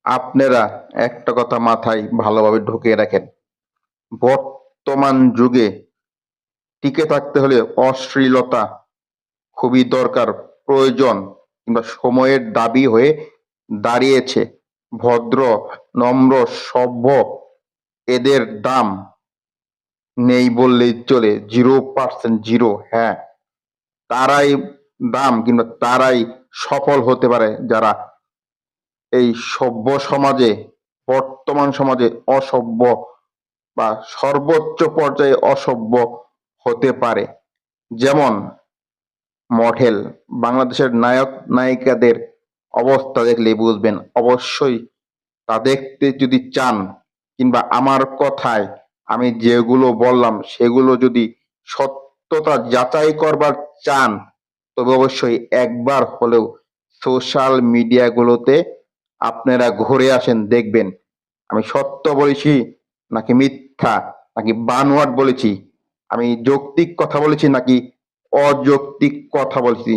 আপনারা একটা কথা মাথায় ভালোভাবে ঢুকিয়ে রাখেন। বর্তমান যুগে টিকে থাকতে হলে অশ্লীলতা খুবই দরকার, প্রয়োজন কিংবা সময়ের দাবি হয়ে দাঁড়িয়েছে। ভদ্র, নম্র, সভ্য এদের দাম নেই বললেই চলে। 0% জিরো। হ্যাঁ, তারাই দাম কিংবা তারাই সফল হতে পারে যারা এই সভ্য সমাজে, বর্তমান সমাজে অসভ্য বা সর্বোচ্চ পর্যায়ে অসভ্য হতে পারে। যেমন মডেল, বাংলাদেশের নায়ক নায়িকাদের অবস্থা দেখলেই বুঝবেন। অবশ্যই তা দেখতে যদি চান কিংবা আমার কথায় আমি যেগুলো বললাম সেগুলো যদি সত্যতা যাচাই করবার চান, তবে অবশ্যই একবার হলেও সোশ্যাল মিডিয়াগুলোতে আপনারা ঘুরে আসেন, দেখবেন আমি সত্য বলেছি নাকি মিথ্যা, নাকি বানোয়াট বলেছি, আমি যৌক্তিক কথা বলেছি নাকি অযৌক্তিক কথা বলেছি।